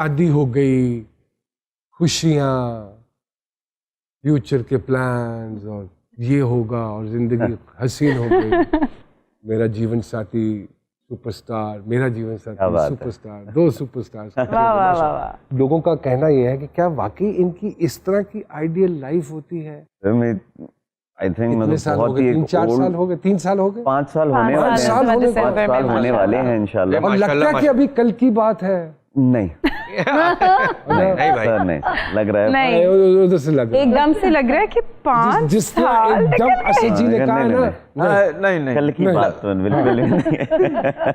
शादी हो गई, खुशियाँ, फ्यूचर के प्लान्स और ये होगा और जिंदगी हसीन हो गई। मेरा जीवन साथी सुपरस्टार, मेरा जीवन साथी सुपरस्टार, 2 सुपरस्टार्स। वाह वाह वाह वाह। लोगों का कहना यह है कि क्या वाकई इनकी इस तरह की आइडियल लाइफ होती है? आई थिंक कितने साल हो गए? 3-4 साल हो गए? 3 साल हो गए? 5 साल होने वाले हैं। 5 साल होने 5 साल होने वाले हैं इंशाल्लाह। और लगता है कि अभी कल की बात है। नहीं नहीं भाई, सर नहीं लग रहा है। नहीं, उधर से लग रहा है। एकदम से लग रहा है कि 5 जिस तरह एकदम असद जी ने कहा है ना, नहीं कल की बात तो बिल्कुल नहीं।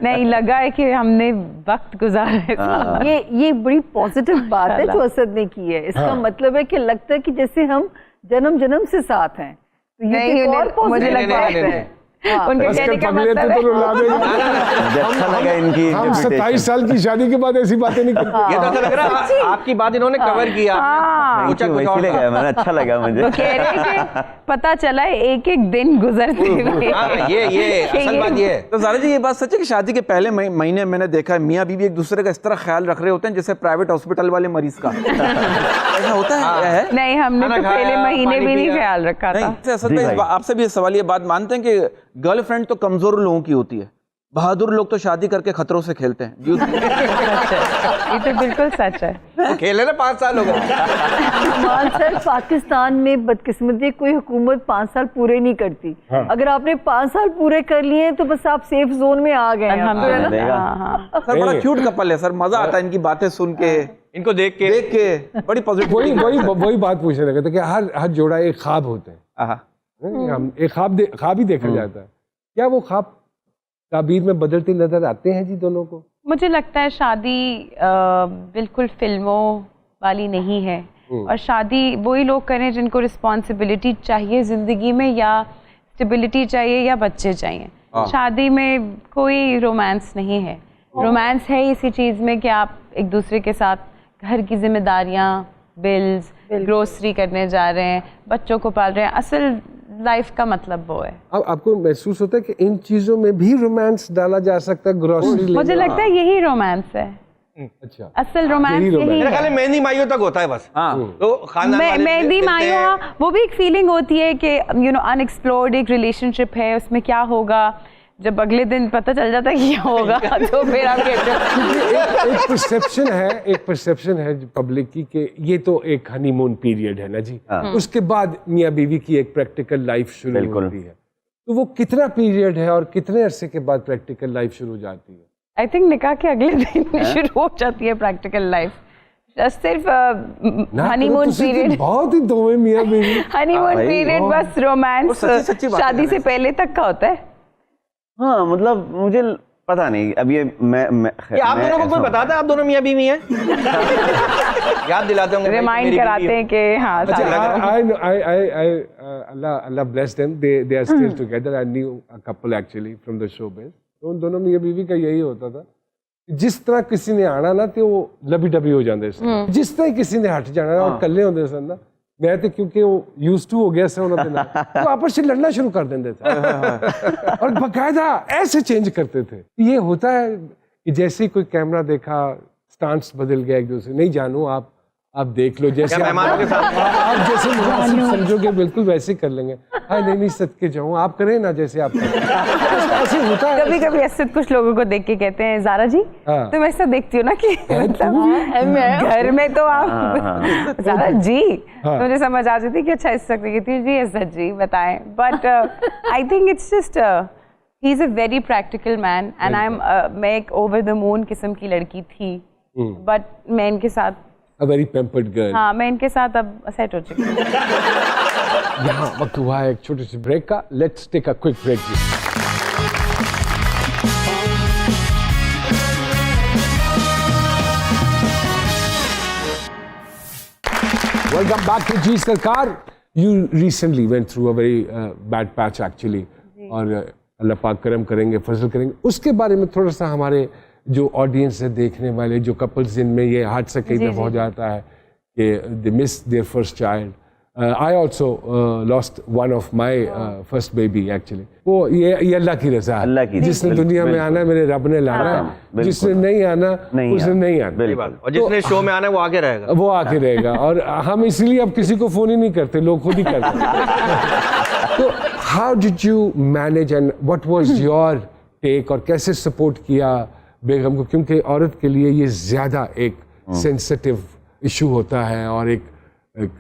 नहीं लगा है कि हमने वक्त गुजारा है। ये बड़ी पॉजिटिव बात है जो असद ने की है। इसका मतलब है कि लगता है कि जैसे हम जन्म जन्म से साथ हैं। तो ये नहीं, एक और मुझे positive लगता बात है उनके कहने का पगले मतलब तो रुला है देंगे। अच्छा लगा इनकी हम 27 साल की शादी के बाद ऐसी बातें नहीं करते। ये तो ऐसा लग रहा है आपकी बात इन्होंने कवर किया। हाँ। पूछा कुछ और गया मैंने, अच्छा लगा मुझे। वो कह रहे हैं कि पता चला एक एक दिन गुजरते हुए। हाँ, ये असल बात ये है। तो ज़ारा जी ये बात सच है कि शादी के पहले महीने मैंने देखा है मियाँ बीवी एक दूसरे का इस तरह ख्याल रख रहे होते हैं जैसे प्राइवेट हॉस्पिटल वाले मरीज का। ऐसा होता है? नहीं, हमने तो पहले महीने भी नहीं ख्याल रखा था। नहीं असल में आपसे भी इस सवाल ये बात मानते हैं कि गर्लफ्रेंड तो कमजोर लोगों की होती है, बहादुर लोग तो शादी करके खतरों से खेलते हैं। ये तो बिल्कुल सच है। वो खेले ना 5 साल हो गए। मान सर पाकिस्तान में बदकिस्मती कोई हुकूमत 5 साल पूरे नहीं करती। अगर आपने 5 साल पूरे कर लिए तो बस आप सेफ जोन में आ गए। अल्हम्दुलिल्लाह। सर बड़ा क्यूट कपल है सर, मजा आता है इनकी बातें सुन के, इनको देख के बड़ी पॉजिटिव। वही बात पूछने लगा था कि हर जोड़ा एक ख्वाब होते हैं। हम एक ख्वाब ही देखा जाता है। क्या वो ख्वाब ताबीर में बदलते नजर आते हैं जी दोनों को? मुझे लगता है शादी बिल्कुल फिल्मों वाली नहीं है, और शादी वही लोग करें जिनको रिस्पॉन्सिबिलिटी चाहिए जिंदगी में, या स्टेबिलिटी चाहिए, या बच्चे चाहिए। शादी में कोई रोमांस नहीं है। रोमांस है इसी चीज़ में कि आप एक दूसरे के साथ घर की जिम्मेदारियाँ, बिल्स, ग्रोसरी करने जा रहे हैं, बच्चों को पाल रहे हैं। असल लाइफ का मतलब वो है। अब आपको महसूस होता है कि इन चीजों में भी रोमांस डाला जा सकता है? ग्रोसरी मुझे लगता है यही रोमांस है। अच्छा, असल रोमांस यही मेरे है। ख्याल में मेहंदी माइयों तक होता है बस। तो खाना मेहंदी माइयों, वो भी एक फीलिंग होती है कि अनएक्सप्लोर्ड एक रिलेशनशिप है, उसमें क्या होगा। जब अगले दिन पता चल जाता है क्या होगा तो फिर आप कहते हो। एक परसेप्शन है पब्लिक की कि ये तो एक हनीमून पीरियड है ना जी, उसके बाद मियाँ बीवी की एक प्रैक्टिकल लाइफ शुरू होती है। तो वो कितना पीरियड है और कितने अरसे के बाद प्रैक्टिकल लाइफ शुरू हो जाती है? आई थिंक निकाह के अगले दिन शुरू हो जाती है प्रैक्टिकल लाइफ। सिर्फ हनीमून पीरियड, बहुत ही दो मियाँ बीवी। हनीमून पीरियड बस रोमांस शादी से पहले तक का होता है। हाँ मतलब मुझे पता नहीं। अब ये आप दोनों को कोई बताता है आप दोनों मियाँ बीवी हैं? याद दिलाते होंगे, रिमाइंड कराते हैं कि हाँ। Allah bless them. They are still together. I knew a couple actually from the showbiz. तो उन दोनों मियाँ बीवी का यही होता था, जिस तरह किसी ने आना ना तो वो लबी डबी हो जाते सन, जिस तरह किसी ने हट जाना और कल्ले होते सन ना, मैं तो क्योंकि वो यूज्ड टू हो गया से उन्होंने ना, तो आपस में लड़ना शुरू कर देते थे और बकायदा ऐसे चेंज करते थे। ये होता है कि जैसे ही कोई कैमरा देखा स्टांस बदल गया एक दूसरे। नहीं जानू आप देख लो, जैसे मेहमानों के साथ आप जैसे मुनासिब समझोगे बिल्कुल वैसे कर लेंगे। हाँ नहीं सदके जाऊँ, आप करें ना जैसे आप ऐसे होता है। कभी कभी असद कुछ लोगों को देख के कहते हैं, ज़ारा जी तुम ऐसा देखती हो ना कि घर में तो आप ज़ारा जी मुझे समझ आ जाती कि अच्छा इस वक्त कहती है जी असद जी बताएं। But I think it's just he is a very practical man and I am मैं एक ओवर द मून किस्म की लड़की थी, बट मैं इनके साथ A very pampered girl. हाँ, मैं इनके साथ अब सेट हो चुकी हूँ। यहाँ वक्त हुआ है एक छोटे से ब्रेक का। Let's take a quick break. Welcome back to G Sarkar. You recently went through a very bad patch actually, और अल्लाह पाक करम करेंगे, फजल करेंगे। उसके बारे में थोड़ा सा हमारे जो ऑडियंस है, देखने वाले जो कपल्स जिनमें ये हादसा कई दफा हो जाता है कि they miss their first child, I also lost one of my first baby actually. वो ये अल्लाह की रजा है। अल्लाह की, जिसने बिल्कुल, दुनिया में बिल्कुल। आना है मेरे रब ने लाना है, बिल्कुल। जिसने नहीं आना उसने नहीं आना। बिल्कुल। और जिसने शो में आना है वो आगे रहेगा। वो आके रहेगा। और हम इसलिए अब किसी को फोन ही नहीं करते, लोग खुद ही करते हैं। तो how did you manage and what was your take, और कैसे सपोर्ट किया बेगम को, क्योंकि औरत के लिए ये ज्यादा एक सेंसिटिव इशू होता है और एक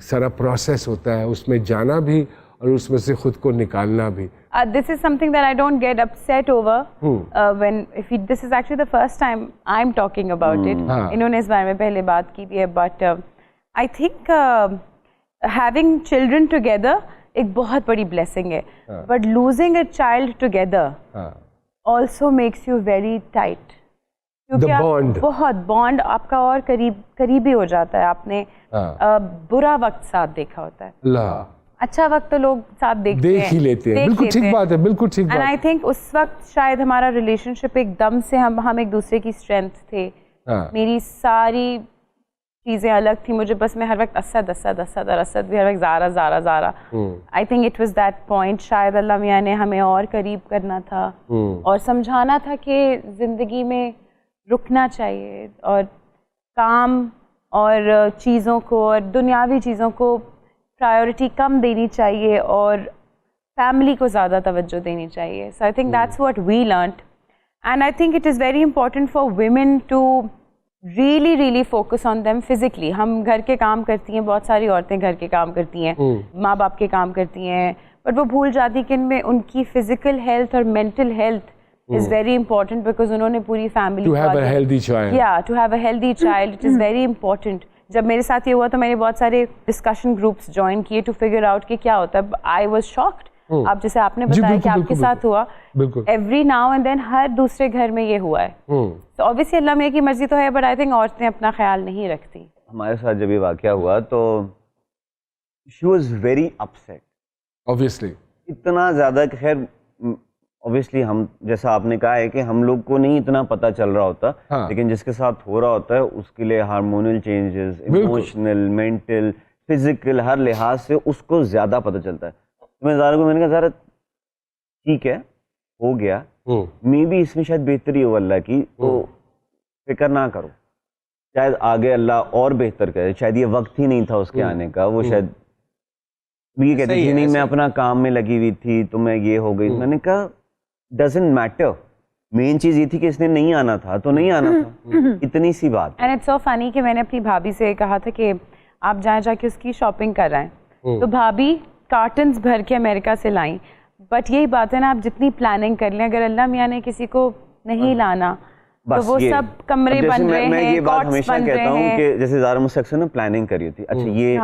सारा प्रोसेस होता है, उसमें जाना भी और उसमें से खुद को निकालना भी। This is something that I don't get upset over this is actually the first time I'm talking about it. इन्होंने इस बारे में पहले बात की थी, but I think having children together एक बहुत बड़ी blessing है, but losing a child together also makes you very tight. क्योंकि आप बहुत बॉन्ड आपका और करीबी हो जाता है। आपने बुरा वक्त साथ देखा होता है, अच्छा वक्त तो लोग साथ देख ही लेते हैं। बिल्कुल ठीक बात है, बिल्कुल ठीक बात। एंड आई थिंक उस वक्त शायद हमारा रिलेशनशिप एकदम से हम एक दूसरे की स्ट्रेंथ थे। मेरी सारी चीजें अलग थी, मुझे बस मैं हर वक्त असद भी हर वक्त Zara. I think it was that point, शायद अल्लाह मियाँ ने हमें और करीब करना था और समझाना था कि जिंदगी में रुकना चाहिए और काम और चीज़ों को और दुनियावी चीज़ों को प्रायोरिटी कम देनी चाहिए और फैमिली को ज़्यादा तवज्जो देनी चाहिए। So I think that's what we learned and I think it is very important for women to really focus on them physically. हम घर के काम करती हैं, बहुत सारी औरतें घर के काम करती हैं, माँ बाप के काम करती हैं, बट वो भूल जाती कि इनमें उनकी फिजिकल हेल्थ और mental health is very important because उन्होंने पूरी family to have a healthy child, to have a healthy child it is very important। जब मेरे साथ ये हुआ तो मैंने बहुत सारे डिस्कशन ग्रुप्स ज्वाइन किए टू फिगर आउट कि क्या होता है। I was shocked. आप जैसे आपने बताया कि आपके साथ हुआ, एवरी नाउ एंड देन हर दूसरे घर में ये हुआ है। तो ऑब्वियसली अल्लाह मियां की मर्जी तो है, बट आई थिंक औरतें अपना ख्याल नहीं रखती। हमारे साथ जब ये वाकया हुआ तो she was very upset, obviously इतना ज्यादा कि खैर ऑब्वियसली हम जैसा आपने कहा है कि हम लोग को नहीं इतना पता चल रहा होता, लेकिन जिसके साथ हो रहा होता है उसके लिए hormonal changes, emotional, mental, physical, हर लिहाज से उसको ज्यादा पता चलता है। तो मैं ज़ारा को मैंने कहा ज़ारा ठीक है हो गया, मे भी इसमें शायद बेहतरी हो अल्लाह की, तो फिक्र ना करो, शायद आगे अल्लाह और बेहतर करे, शायद ये वक्त ही नहीं था उसके आने का। वो शायद ये कहती थी नहीं मैं अपना काम में लगी हुई थी तो मैं ये हो गई। मैंने कहा डजंट मैटर, मेन चीज ये थी कि इसने नहीं आना था तो नहीं आना था, इतनी सी बात। एंड इट्स सो फनी कि मैंने अपनी भाभी से कहा था कि आप जाके उसकी शॉपिंग कर रहे हैं, तो भाभी कार्टन्स भर के अमेरिका से लाई। बट यही बात है ना, आप जितनी प्लानिंग कर लें, अगर अल्लाह मियाँ ने किसी को नहीं लाना तो वो सब कमरे बन रहे हैं, मैं ये बात हमेशा कहता हूँ कि जैसे ज़ारा मुझसे अक्सर ना प्लानिंग करी होती, अच्छा ये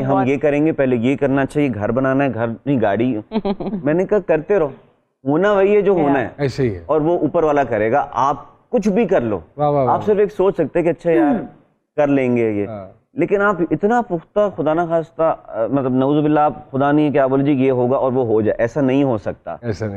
हम ये करेंगे, पहले ये करना, अच्छा ये घर बनाना है, घर नहीं गाड़ी। मैंने कहा करते रहो, होना वही है जो होना है, ऐसे ही है, और वो ऊपर वाला करेगा, आप कुछ भी कर लो। आप सिर्फ एक सोच सकते हैं कि अच्छा यार कर लेंगे ये, लेकिन आप इतना पुख्ता खुदा ना खास्ता मतलब नऊजुबिल्लाह, आप खुदा नहीं क्या बोले जी ये होगा और वो हो जाए, ऐसा नहीं हो सकता। ऐसा नहीं।